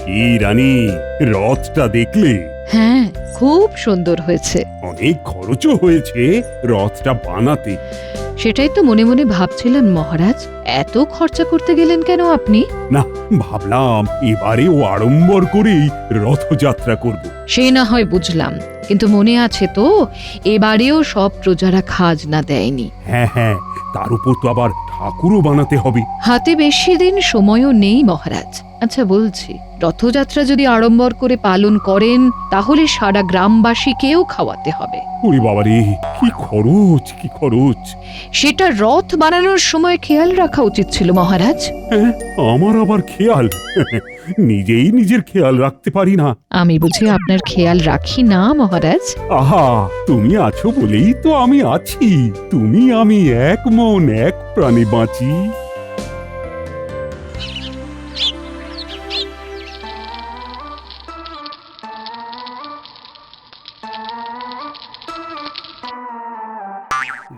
কি রানী, রথটা দেখলে? হ্যাঁ, খুব সুন্দর হয়েছে। অনেক খরচও হয়েছে রথটা বানাতে। সেটাই তো মনে মনে ভাবছিলেন মহারাজ, এত খরচা করতে গেলেন কেন আপনি? না, ভাবলাম এবারেও আড়ম্বর করেই রথযাত্রা করব। সে না হয় বুঝলাম, কিন্তু মনে আছে তো এবারেও সব প্রজারা খাজনা দেয়নি। হ্যাঁ হ্যাঁ, তার উপর তো আবার ঠাকুরও বানাতে হবে। হাতে বেশি দিন সময়ও নেই মহারাজ। আচ্ছা বলছি, রথযাত্রা যদি আড়ম্বর করে পালন করেন তাহলে সারা গ্রামবাসীকেও খাওয়াতে হবে। ওরে বাবারে, কি খরচ, কি খরচ! সেটা রথ বানানোর সময় খেয়াল রাখা উচিত ছিল মহারাজ। হ্যাঁ, আমার আবার খেয়াল? নিজেই নিজের খেয়াল রাখতে পারি না। আমি বুঝি আপনার খেয়াল রাখি না মহারাজ? আহা, তুমি আছো বলেই তো আমি আছি। তুমি আমি এক মন এক প্রাণে বাঁচি।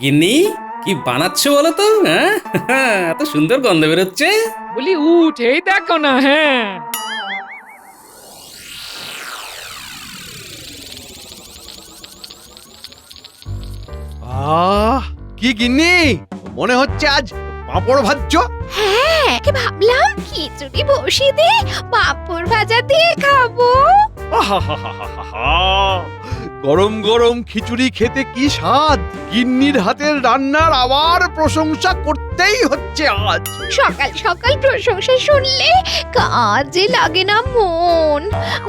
গিন্নি, কি বানাচ্ছো বলো তো? হ্যাঁ, এত সুন্দর গন্ধ বেরোচ্ছে। বলি উঠেই দেখো না। হ্যাঁ, কি গিন্নি, মনে হচ্ছে আজ পাঁপড় ভাজছো? হ্যাঁ, ভাবলাম খিচুড়ি বসিয়ে দিয়ে পাঁপড় ভাজা দিয়ে খাবো। আহাহাহাহাহা! গরম গরম খিচুড়ি খেতে কি স্বাদ! গিন্নির হাতের রান্নার আবার প্রশংসা করতেই হচ্ছে আজ। সকাল সকাল প্রশংসা শুনলে কাজে লাগে না মন,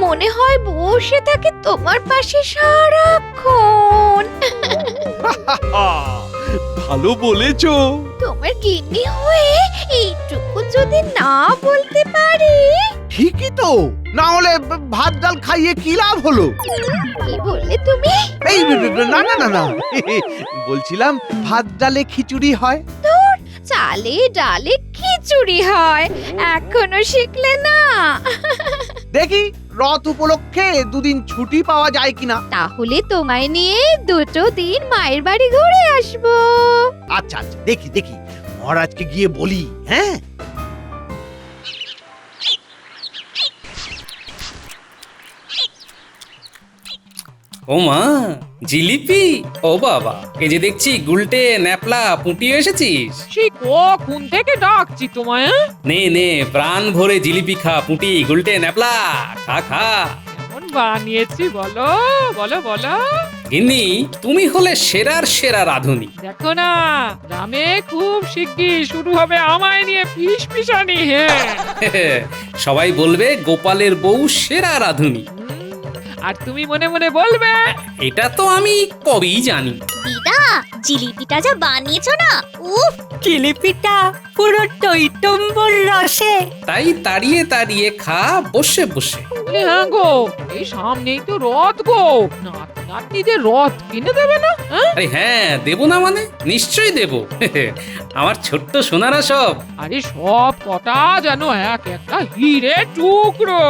মনে হয় বসে থাকে তোমার পাশে সারাক্ষণ। ভালো বলেছো। তোমার গিন্নি হয়ে এইটুকু যদি না বলতে পারি। ঠিকই তো, না হলে ভাত ডাল খাইয়ে কি লাভ হলো? কি বললে তুমি? এই না না না না, বলছিলাম ভাত ডালে খিচুড়ি হয়। চালে ডালে খিচুড়ি হয়, এখনো শিখলে না? দেখি রথ উপলক্ষে দুদিন ছুটি পাওয়া যায় কিনা। তাহলে তোমায় নিয়ে 2 দিন মায়ের বাড়ি ঘুরে আসবো। আচ্ছা আচ্ছা, দেখি দেখি মহারাজকে গিয়ে বলি। হ্যাঁ, ও মা, জিলিপি! ও বাবা, এই যে দেখছি গুলটে ন্যাপলা পুঁটি এসেছিস। সেই কখন থেকে ডাকছি তোমায়। নে নে, প্রাণ ভরে জিলিপি খা, পুঁটি গুলটে ন্যাপলা খা খা। কেমন বানিয়েছি বলো বলো বলো। গিন্নি, তুমি হলে সেরার সেরা রাঁধুনি। দেখো না, গ্রামে খুব শিগগির শুরু হবে আমায় নিয়ে ফিসফিসানি। হ্যাঁ, সবাই বলবে গোপালের বউ সেরা রাঁধুনি। আর তুমি মনে মনে বলবে এটা তো আমি কবেই জানি। দিদা, জিলিপিটা যা বানিয়েছো না, উফ! জিলিপিটা পুরো টইটম্বর রসে। তাই তাড়িয়ে তাড়িয়ে খা বসে বসে। বলি হ্যাঁ গো, এই সামনেই তো রথ গো, নাতি নাতনিদের রথ কিনে দেবে না? হ্যাঁ, আরে হ্যাঁ, দেবো না মানে? নিশ্চয়ই দেবো। আমার ছোট্ট সোনারা সব। আরে সব কটা যেন এক একটা হিরে টুকরো।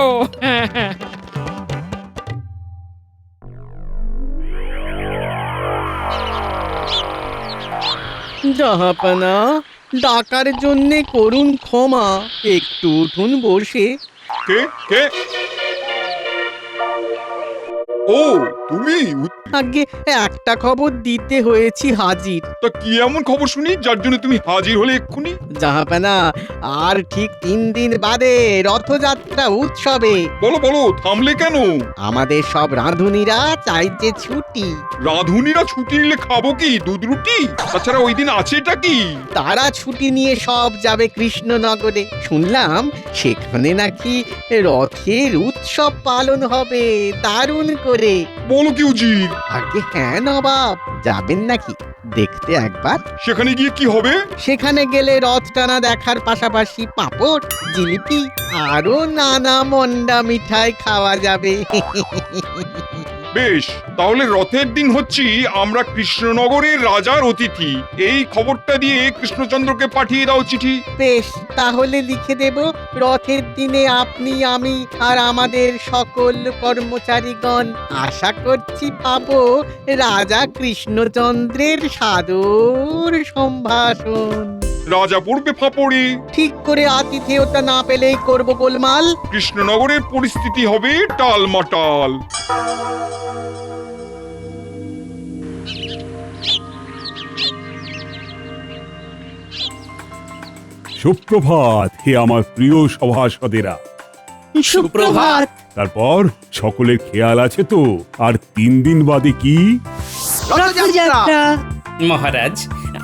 জাহাপানা, ডাকার জন্যে করুন ক্ষমা, একটু উঠুন বসে। কে কে? ও, তুমি? আগে একটা খবর দিতে হয়েছি হাজির। তা কি এমন খবর শুনি যার জন্য তুমি হাজির হলে এক্ষুনি? জাহাপানা, আর ঠিক 3 দিন বাদে রথযাত্রা উৎসবে বলো বলো, থামলে কেন? আমাদের সব রাঁধুনিরা চাইছে ছুটি। রাঁধুনিরা ছুটি নিলে খাবো কি, দুধ রুটি? তাছাড়া ওই দিন আছেটা কি? তারা ছুটি নিয়ে সব যাবে কৃষ্ণনগরে। শুনলাম সেখানে নাকি রথের উৎসব পালন হবে দারুণ করে। বলো কি উজির? আগে হ্যাঁ নবাব, যাবেন নাকি দেখতে একবার? সেখানে গিয়ে কি হবে? সেখানে গেলে রথ টানা দেখার পাশাপাশি পাঁপড়, জিলিপি আরো নানা মন্ডা মিঠাই খাওয়া যাবে। বেশ, তাহলে রথের দিন হচ্ছি আমরা কৃষ্ণনগরের রাজার অতিথি। এই খবরটা দিয়ে কৃষ্ণচন্দ্রকে পাঠিয়ে দাও চিঠি। বেশ, তাহলে লিখে দেব, রথের দিনে আপনি, আমি আর আমাদের সকল কর্মচারীগণ আশা করছি পাবো রাজা কৃষ্ণচন্দ্রের সাদর সম্ভাষণ। রাজা পড়বে ফাপড়ে। ঠিক করে আতিথেয়তা না পেলেই করব গোলমাল। কৃষ্ণনগরের পরিস্থিতি হবে টালমাটাল। সুপ্রভাত হে আমার প্রিয় সভাসদেরা। সুপ্রভাত। তারপর সকলের খেয়াল আছে তো? আর 3 দিন বাদে কি? রথযাত্রা। মহারাজ,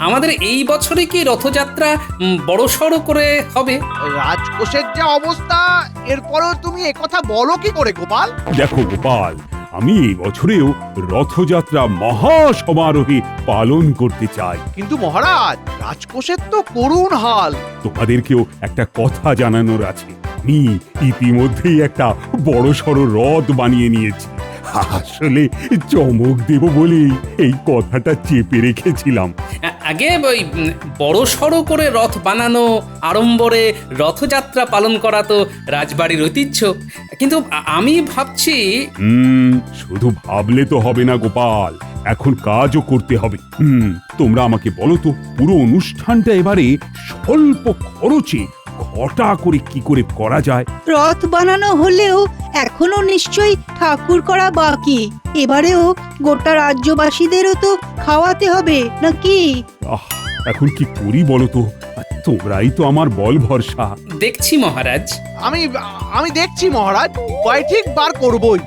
আমাদের এই বছরে কি রথযাত্রা বড়সড় করে হবে? রাজকোষের যা অবস্থা, এরপরেও তুমি একথা বলো কি করে গোপাল? দেখো গোপাল, আমি এই বছরেও রথযাত্রা মহা সমারোহে পালন করতে চাই। কিন্তু মহারাজ, রাজকোষের তো করুণ হাল। তোমাদেরকেও একটা কথা জানানোর আছে। আমি ইতিমধ্যেই একটা বড়সড় রথ বানিয়ে নিয়েছি। আসলে চমক দেব বলেই এই কথাটা চেপে রেখেছিলাম। আগে ওই বড়সড় করে রথ বানানো, আড়ম্বরে রথযাত্রা পালন করা তো রাজবাড়ির ঐতিহ্য। কিন্তু আমি ভাবছি শুধু ভাবলে তো হবে না গোপাল, এখন কাজও করতে হবে। তোমরা আমাকে বলো তো, পুরো অনুষ্ঠানটা এবারে স্বল্প খরচে ঘটা করে কি করে করা যায়? রথ বানানো হলেও এখনো নিশ্চয়ই ঠাকুর করা বাকি। এবারেও গোটা রাজ্যবাসীদেরও তো খাওয়াতে হবে নাকি? এখন কি করি বলো তো? তোমরাই তো আমার বল ভরসা। দেখছি মহারাজ। আমি দেখছি মহারাজ, উপায় ঠিক বার করবই।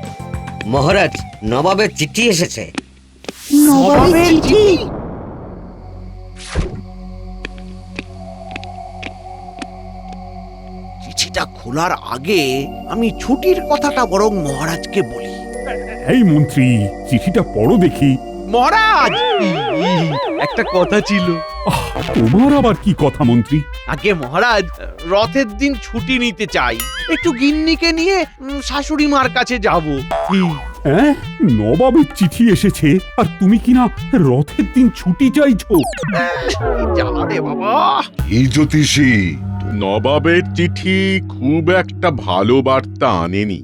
মহারাজ, নবাবের চিঠি এসেছে। নবাবের চিঠি? চিঠিটা খোলার আগে আমি ছুটির কথাটা বরং মহারাজকে বলি। এই মন্ত্রী, চিঠিটা পড়ো দেখি। মহারাজ, একটা কথা ছিল। তোমার আবার কি কথা মন্ত্রী? আগে মহারাজ, রথের দিন ছুটি নিতে চাই। একটু গিন্নিকে নিয়ে শাশুড়ি মার কাছে যাব। হ্যাঁ, নবাবের চিঠি এসেছে আর তুমি কিনা রথের দিন ছুটি চাইছো? জ্বালা রে বাবা। এই জ্যোতিষী, নবাবের চিঠি খুব একটা ভালো বার্তা আনেনি।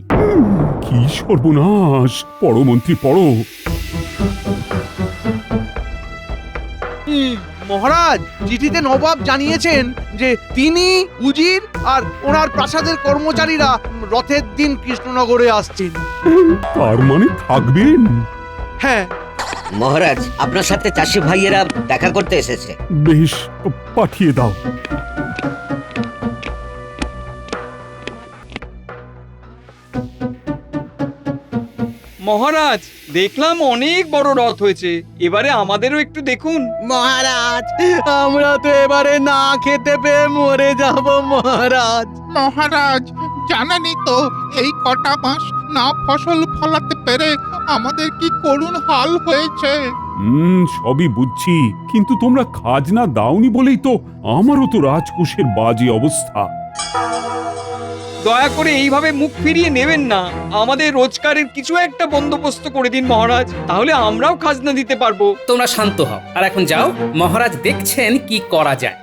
কি সর্বনাশ! পড়ো মন্ত্রী, পড়ো। মহারাজ, চিঠিতে নবাব জানিয়েছেন যে তিনি, উজির আর ওনার প্রাসাদের কর্মচারীরা রথের দিন কৃষ্ণনগরে আসছেন। তার মানে থাকবেন? হ্যাঁ। মহারাজ, আপনার সাথে চাষি ভাইয়েরা দেখা করতে এসেছে। বেশ, পাঠিয়ে দাও। মহারাজ, দেখলাম অনেক বড় রথ হয়েছে, এবারে আমাদেরও একটু দেখুন। মহারাজ, আমরা তো এবারে না খেতে পেয়ে মরে যাব মহারাজ। মহারাজ, জানেনই তো এই কটা মাস না ফসল ফলাতে পেরে আমাদের কি করুণ হাল হয়েছে। সবই বুঝছি, কিন্তু তোমরা খাজনা দাওনি বলেই তো আমারও তো রাজকোষের বাজে অবস্থা। দয়া করে এইভাবে মুখ ফিরিয়ে নেবেন না, আমাদের রোজগারের কিছু একটা বন্দোবস্ত করে দিন মহারাজ, তাহলে আমরাও খাজনা দিতে পারবো। তোমরা শান্ত হও আর এখন যাও, মহারাজ দেখছেন কি করা যায়।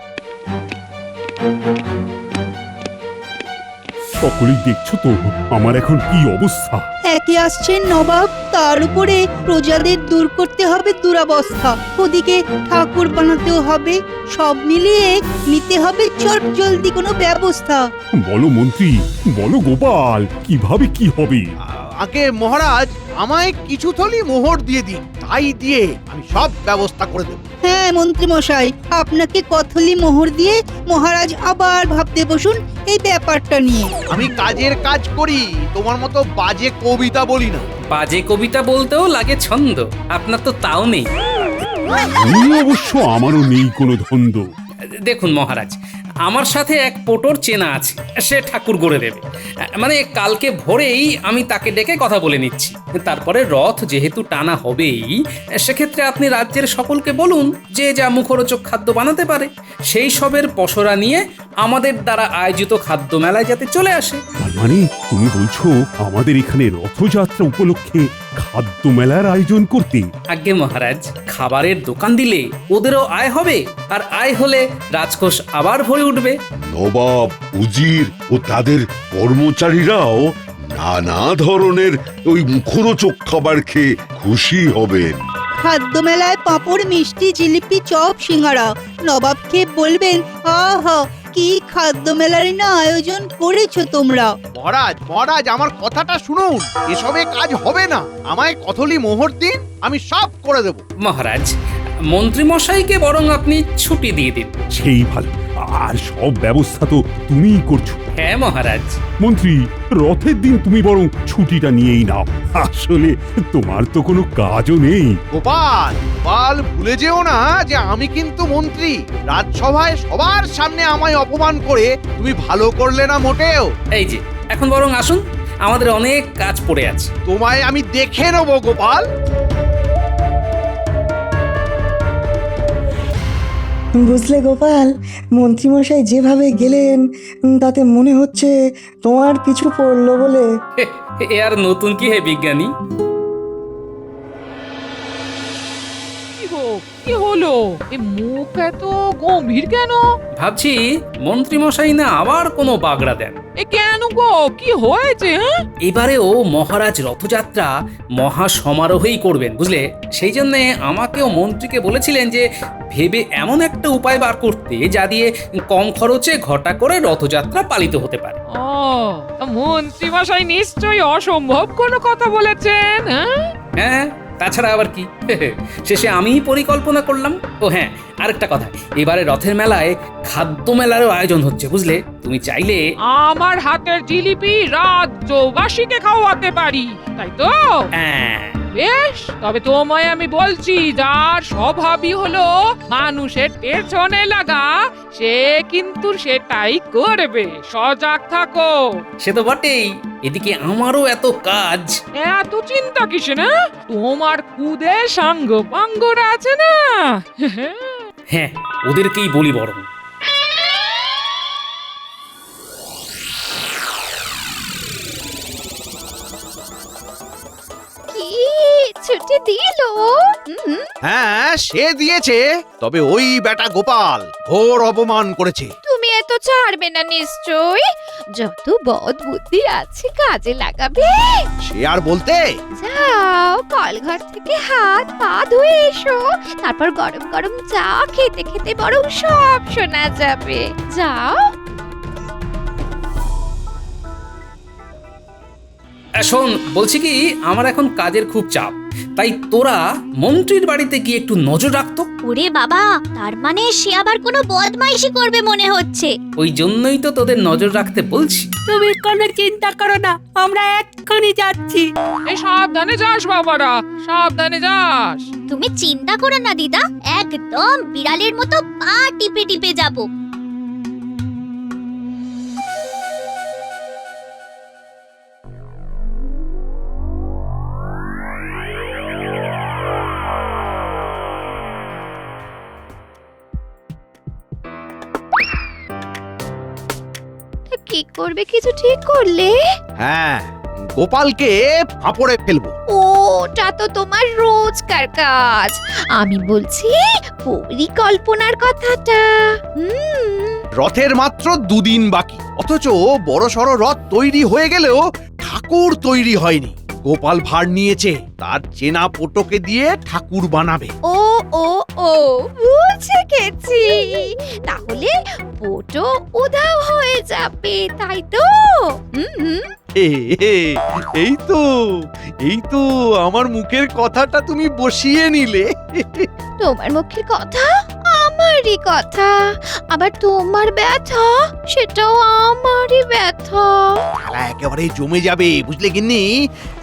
সকলেই দেখছো তো আমার এখন কি অবস্থা। একে আসছেন নবাব, তার উপরে প্রজাদের দূর করতে হবে দুরবস্থা, ওদিকে ঠাকুর বানাতেও হবে, সব মিলিয়ে নিতে হবে চট জলদি কোনো ব্যবস্থা। বলো মন্ত্রী, বলো গোপাল, কিভাবে কি হবে? আগে মহারাজ, আমায় কিছু থলি মোহর দিয়ে দিন, তাই দিয়ে আমি সব ব্যবস্থা করে দেব। হ্যাঁ মন্ত্রী মশাই, আপনাকে কথলি মোহর দিয়ে মহারাজ আবার ভাবতে বসুন এই ব্যাপারটা নিয়ে। আমি কাজের কাজ করি, তোমার মতো বাজে কবিতা বলি না। বাজে কবিতা বলতেও লাগে ছন্দ, আপনার তো তাও নেই। অবশ্য আমারও নেই কোনো ধন্দ। দেখুন মহারাজ, আমার সাথে এক পোটোর চেনা আছে, সে ঠাকুর গড়ে দেবে। মানে কালকে ভোরেই আমি তাকে ডেকে কথা বলে নিচ্ছি। তারপরে রথ যেহেতু টানা হবেই, সেক্ষেত্রে আপনি রাজ্যের সকলকে বলুন যে যা মুখরোচক খাদ্য বানাতে পারে সেই সবের পসরা নিয়ে আমাদের দ্বারা আয়োজিত খাদ্য মেলায় যাতে চলে আসে। তার মানে তুমি বলছো আমাদের এখানে রথযাত্রা উপলক্ষে খাদ্য মেলার আয়োজন করতে? আজ্ঞে মহারাজ, খাবারের দোকান দিলে ওদেরও আয় হবে, আর আয় হলে রাজকোষ আবার ভরে উঠবে। নবাব, উজির ও তাদের কর্মচারীরাও নানা ধরনের ওই মুখরোচক খাবার খেয়ে খুশি হবেন। খাদ্য মেলায় পাঁপড়, মিষ্টি, জিলিপি, চপ, সিঙ্গারা। নবাবকে বলবেন, আহা কি খাদ্য মেলার না আয়োজন করেছো তোমরা। মহারাজ মহারাজ আমার কথাটা শুনুন, এসবে কাজ হবে না। আমায় কথলি মোহর দিন, আমি সব করে দেব। মহারাজ, মন্ত্রী মশাইকে বরং আপনি ছুটি দিয়ে দিন। সেই ভালো, আর সব ব্যবস্থা তো তুমিই করছো। হ্যাঁ মহারাজ। মন্ত্রী, রথের দিন তুমি বরং ছুটিটা নিয়েই নাও। আসলে তোমার তো কোনো কাজও নেই। গোপাল গোপাল, ভুলে যেও না যে আমি কিন্তু মন্ত্রী। রাজসভায় সবার সামনে আমায় অপমান করে তুমি ভালো করলে না মোটেও। এই যে এখন বরং আসুন, আমাদের অনেক কাজ পড়ে আছে। তোমায় আমি দেখে নেবো গোপাল। বুঝলে গোপাল, মন্ত্রীমশাই যেভাবে গেলেন তাতে মনে হচ্ছে তোমার কিছু পড়লো বলে। এ আর নতুন কি হে বিজ্ঞানী? কি হলো? এ মুখ এত গম্ভীর কেন? ভাবছি মন্ত্রী মশাই না আবার কোনো বাগড়া দেন। এ কেন গো, কি হয়েছে? এবারেও মহারাজ রথযাত্রা মহা সমারোহেই করবেন, বুঝলে? সেই জন্যে আমাকেও মন্ত্রীকে বলেছিলেন যে ভেবে এমন একটা উপায় বার করতে যা দিয়ে কম খরচে ঘটা করে রথযাত্রা পালিত হতে পারে। ও, মন্ত্রী মশাই নিশ্চয়ই অসম্ভব কোনো কথা বলেছেন। হ্যাঁ, তাছাড়া আবার কি? শেষে আমিই পরিকল্পনা করলাম। ও হ্যাঁ, আরেকটা কথা, এবারে রথের মেলায় খাদ্য মেলারও আয়োজন হচ্ছে, বুঝলে? তুমি চাইলে আমার হাতের জিলিপি রাজ্যবাসীকে খাওয়াতে পারি, তাই তো? হ্যাঁ। বেশ, তবে তোমায় আমি বলছি, যার স্বভাবই হলো মানুষের পেছনে লাগা, সে কিন্তু সেটাই করবে। সজাগ থাকো। সে তো বটেই, এদিকে আমারও এত কাজ। এত চিন্তা কিসে না? তোমার খুদে সাঙ্গ পাঙ্গরা আছে না? হ্যাঁ, ওদেরকেই বলি বরং। কি ছুটি দিল? হ্যাঁ সে দিয়েছে, তবে ওই বেটা গোপাল ঘোর অপমান করেছে। তুমি এত ছাড়বে না নিশ্চয়? যত বদ বুদ্ধি আছে কাজে লাগাবে। সে আর বলতে। যাও, কলঘর থেকে হাত পা ধুয়ে এসো, তারপর গরম গরম চা খেতে খেতে বরং সব শোনা যাবে। যাও। শোন, বলছি কি, আমার এখন কাজের খুব চাপ, তাই তোরা মন্ত্রীর বাড়িতে গিয়ে একটু নজর রাখতো। ওরে বাবা, তার মানে সে আবার কোনো বদমাইশি করবে মনে হচ্ছে। ওই জন্যই তো তোদের নজর রাখতে বলছি। তুমি কোনো চিন্তা করো না, আমরা এক্ষুনি যাচ্ছি। এই সাবধানে যাস বাবারা, সাবধানে যাস। তুমি চিন্তা করো না দিদা, একদম বিড়ালের মতো পা টিপে টিপে যাবো। কি করবে, কিছু ঠিক করলে? হ্যাঁ, গোপালকে ফাঁপড়ে ফেলবো। ওটা তো তোমার রোজকার কাজ। আমি বলছি পরিকল্পনার কথাটা। রথের মাত্র 2 দিন বাকি, অথচ বড় সড় রথ তৈরি হয়ে গেলেও ঠাকুর তৈরি হয়নি। গোপাল ভার নিয়েছে, তার চেনা পটোকে দিয়ে ঠাকুর বানাবে। ও ও ও, বুঝে গেছি। তাহলে পটো উধাও হয়ে যাবে, তাই তো? এই তো আমার মুখের কথাটা তুমি বসিয়ে নিলে। তোমার মুখের কথা আমারই কথা, আবার তোমার ব্যথা সেটাও আমারই ব্যথা। খেলা একেবারে জমে যাবে, বুঝলে গিন্নি?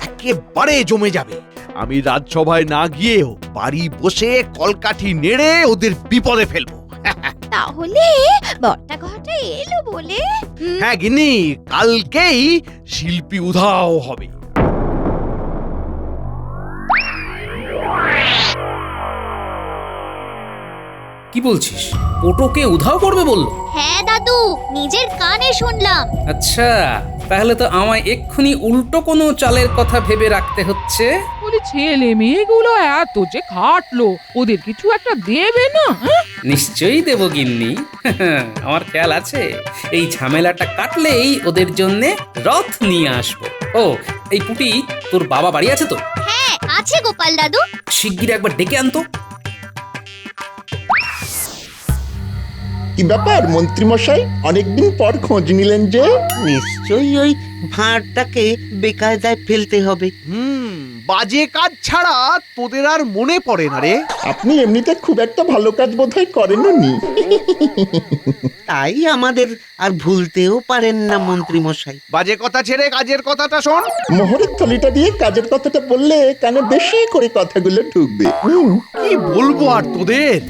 একেবারে জমে যাবে। আমি রাজসভায় না গিয়েও বাড়ি বসে কলকাঠি নেড়ে ওদের বিপদে ফেলবো। তাহলে বর্তা ঘটা এলো বলে? হ্যাঁ গিন্নি, কালকেই শিল্পী উধাও হবে। কি বলছিস? পটোকে উধাও করবে বললো? হ্যাঁ দাদু, নিজের কানে শুনলাম। আচ্ছা, তাহলে তো আমায় এক্ষুনি উল্টো কোনো চালের কথা ভেবে রাখতে হচ্ছে। বলি, ছেলে মেয়েগুলো এত যে খাটলো, ওদের কিছু একটা দেবে না? নিশ্চয়ই দেব গিন্নি, আমার খেয়াল আছে। এই ঝামেলাটা কাটলেই ওদের জন্য রথ নিয়ে আসবো। ও, এই পুটি, তোর বাবা বাড়ি আছে তো? হ্যাঁ আছে গোপাল দাদু? শিগগির একবার ডেকে আনতো। কি ব্যাপার মন্ত্রীমশাই, অনেকদিন পর খোঁজ নিলেন যে? নিশ্চয়ই ওই ভাঁড়টাকে বেকায়দায় ফেলতে হবে। বাজে কাজ ছাড়া তোদের আর মনে পড়ে না রে। আপনি এমনিতে খুব একটা ভালো কাজ বোধহয় করেনও নি। তাই আমাদের আর ভুলতেও পারেন না মন্ত্রী মশাই। বাজে কথা ছেড়ে কাজের কথাটা শোন। মোহরের থলিটা দিয়ে কাজের কথাটা বললে কানে বেশি করে কথাগুলো ঢুকবে। কি বলবো আর তোদের।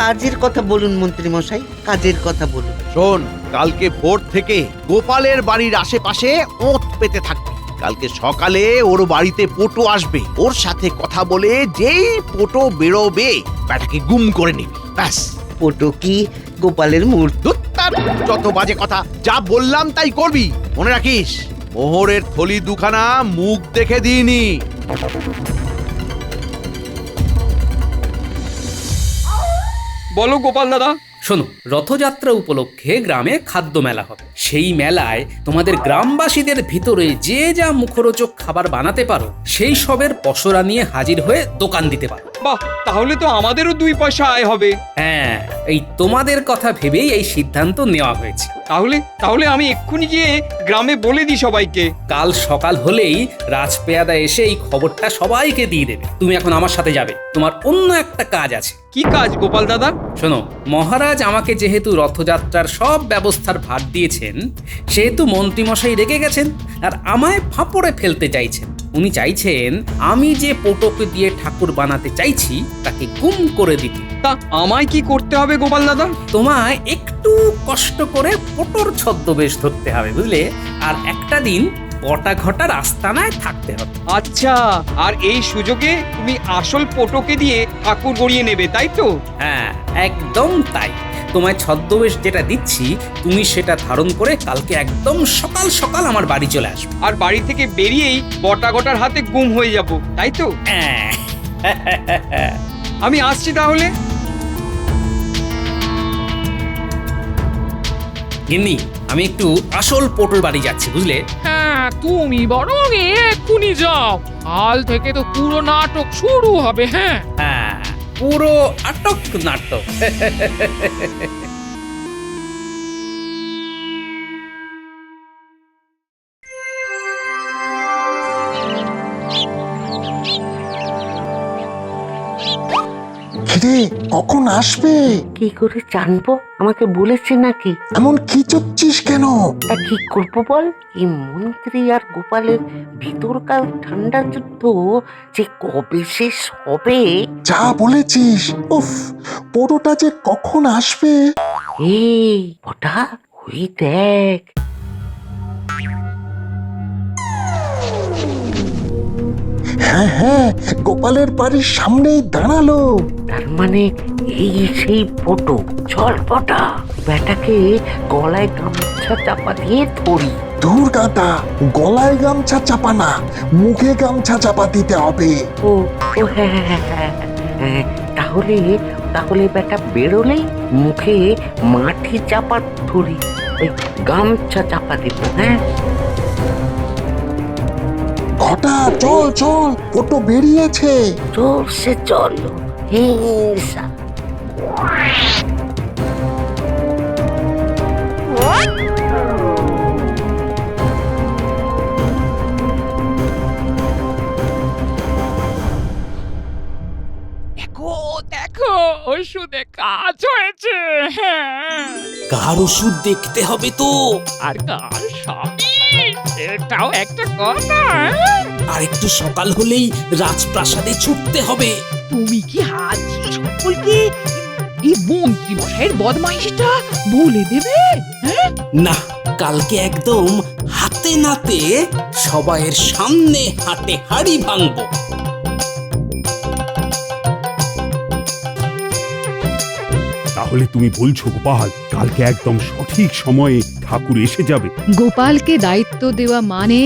কাজের কথা বলুন মন্ত্রী মশাই, কাজের কথা বলুন। শোন, কালকে ভোর থেকে গোপালের বাড়ির আশেপাশে ওঁত পেতে থাকবি। কালকে সকালে ওর বাড়িতে পোটো আসবে, ওর সাথে কথা বলে যেই পোটো বেরোবে ব্যাটাকে গুম করে নিবি, ব্যাস। পোটো কি গোপালের মূর্তি? যত বাজে কথা, যা বললাম তাই করবি। মনে রাখিস, মোহরের থলি দুখানা মুখ দেখে দিইনি। বলো গোপাল দাদা। শোনো, রথযাত্রা উপলক্ষে গ্রামে খাদ্য মেলা হবে। সেই মেলায় তোমাদের গ্রামবাসীদের ভিতরে যে যা মুখরোচক খাবার বানাতে পারো সেই সবের পসরা নিয়ে হাজির হয়ে দোকান দিতে পারো। বাহ, তাহলে তো আমাদেরও 2 পয়সা আয় হবে। হ্যাঁ, এই তোমাদের কথা ভেবেই এই সিদ্ধান্ত নেওয়া হয়েছে। তাহলে আমি এক্ষুনি গিয়ে গ্রামে বলে দিই সবাইকে। কাল সকাল হলেই রাজপেয়াদা এসে এই খবরটা সবাইকে দিয়ে দেবে। তুমি এখন আমার সাথে যাবে, তোমার অন্য একটা কাজ আছে। কি কাজ গোপাল দাদা? শোনো, মহারাজ আমাকে যেহেতু রথযাত্রার সব ব্যবস্থার ভার দিয়েছেন, সেহেতু মন্ত্রীমশাই রেগে গেছেন আর আমায় ফাঁপড়ে ফেলতে চাইছেন। উনি চাইছেন আমি যে পোটোকে দিয়ে ঠাকুর বানাতে চাইছি তাকে গুম করে দিতে। তা আমায় কি করতে হবে গোপাল দাদা? তোমায় একটু কষ্ট করে পোটোর ছদ্মবেশ ধরতে হবে, বুঝলে? আর একটা দিন বটা ঘটার আস্তানায় থাকতে হবে। আচ্ছা, আর এই সুযোগে তুমি আসল পোটোকে দিয়ে ঠাকুর গড়িয়ে নেবে, তাই তো? হ্যাঁ, একদম তাই। তোমায় ছদ্মবেশ যেটা দিচ্ছি তুমি সেটা ধারণ করে কালকে একদম সকাল সকাল আমার বাড়ি চলে আসবে। আর বাড়ি থেকে বেরিয়েই বটা ঘটার হাতে গুম হয়ে যাব, তাই তো? আমি আসছি তাহলে। গিন্নি, আমি একটু আসল পোটোর বাড়ি যাচ্ছি, বুঝলে? হ্যাঁ, তুমি বরং এক্ষুনি যাও। কাল থেকে তো পুরো নাটক শুরু হবে। হ্যাঁ হ্যাঁ, পুরো আটক নাটক। কিরে, কখন আসবে? কি করে জানবো? আমাকে বলেছে নাকি? এমন খিচুচ্ছিস কেন? তা কি করবো বল? এই মন্ত্রী আর গোপালের ভিতরকার ঠান্ডা যুদ্ধ যে কবে শেষ হবে। যা বলেছিস। উফ, পোড়োটা যে কখন আসবে। এই ওটা, ওই দেখ। হ্যাঁ হ্যাঁ, গোপালের বাড়ির সামনেই দাঁড়ালো। তার মানে এই সেই ফটো। চল পটা, বেটাকে গলায় গামছা চাপা দিয়ে ধরি। দূর গাদা, গলায় গামছা চাপা না, মুখে গামছা চাপা দিতে হবে। ও ও হ্যাঁ হ্যাঁ হ্যাঁ হ্যাঁ, তাহলে বেটা বেরোলেই মুখে মাটি চাপা ধরি, ওই গামছা চাপা দিব। হ্যাঁ ঘটা, চল চল, ফটো বেরিয়েছে। চল সে চলো। হিংসা। দেখো, ওষুধে কাজ হয়েছে। হ্যাঁ, কার ওষুধ দেখতে হবে তো। আর কাল সবই, এটাও একটা কথা। আর একটু সকাল হলেই রাজপ্রাসাদে ছুটতে হবে। তুমি কি আজই সকলকে এই মন্ত্রী মশাইয়ের বদমাইশিটা বলে দেবে? হ্যাঁ, না, কালকে একদম হাতে নাতে সবাইয়ের সামনে হাটে হাড়ি ভাঙবো। তাহলে তুমি বলছো গোপাল, কালকে একদম সঠিক সময়ে ঠাকুর এসে যাবে? গোপালকে দায়িত্ব দেওয়া মানে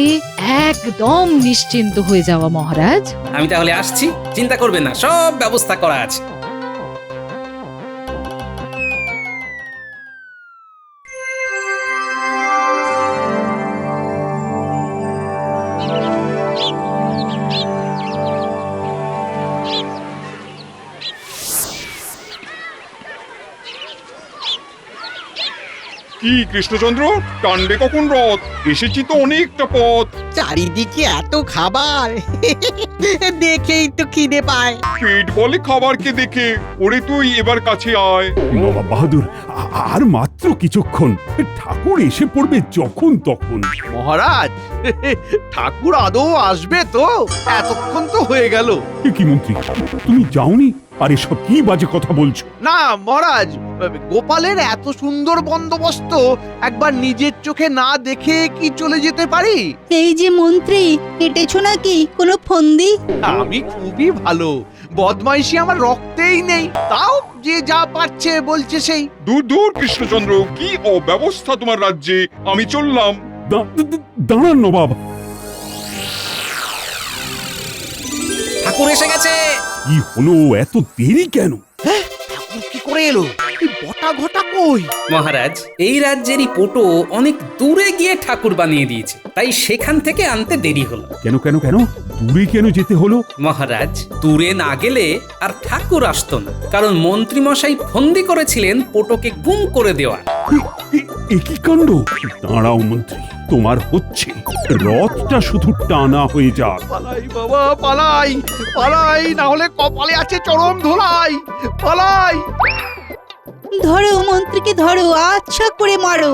একদম নিশ্চিন্ত হয়ে যাওয়া মহারাজ। আমি তাহলে আসছি, চিন্তা করবেন না, সব ব্যবস্থা করা আছে। কি কৃষ্ণচন্দ্র, টানবে কখন রথ? এসেছি তো অনেকটা পথ। চারিদিকে এত খাবার দেখেই তো খিদে পায়। পেট বলে খাবারকে দেখে। ওরে তুই এবার কাছে আয়। নবাব বাহাদুর, আর মাত্র কিছুক্ষণ, ঠাকুর এসে পড়বে যখন তখন। মহারাজ, ঠাকুর আদৌ আসবে তো? এতক্ষণ তো হয়ে গেল। এ কি মন্ত্রী, তুমি যাওনি? আর এসব কি বাজে কথা বলছো? না মহারাজ, গোপালের এত সুন্দর বন্দোবস্ত একবার নিজের চোখে না দেখে কি চলে যেতে পারি? এই যে মন্ত্রী, কেটেছো নাকি কোনো ফন্দি? আমি খুবই ভালো, বদমাইশি আমার রক্তেই নেই। তাও যে যা পারছে বলছে সেই। দূর দূর কৃষ্ণচন্দ্র, কি অব্যবস্থা তোমার রাজ্যে। আমি চললাম। দাঁড়ান নবাব। ঠাকুর এসে গেছে। কি হলো, এত দেরি কেন? ঠাকুর কি করে এলো? বটা ঘটা কই? মহারাজ, এই রাজ্যেরই পোটো অনেক দূরে গিয়ে ঠাকুর বানিয়ে দিয়েছে, তাই সেখান থেকে আনতে দেরি হলো। কেন কেন কেন দূরে কেন যেতে হলো? মহারাজ, দূরে না গেলে আর ঠাকুর আসতো না, কারণ মন্ত্রী মশাই ফন্দি করেছিলেন পোটোকে গুম করে দেওয়া। এ কি কাণ্ড! দাঁড়াও মন্ত্রী, তোমার হচ্ছে। রথটা শুধু টানা হয়ে যাক। পালাই বাবা, পালাই পালাই, না হলে কপালে আছে চরম ধোলাই। পালাই। ধরো মন্ত্রীকে, ধরো, আচ্ছা করে মারো।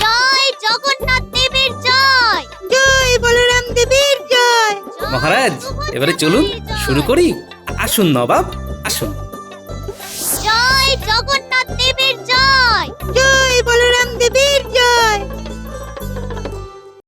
জয় জগন্নাথ দেবের জয়। জয় বলরাম দেবের জয়। মহারাজ, এবারে চলুন শুরু করি। আসুন নবাব, আসুন।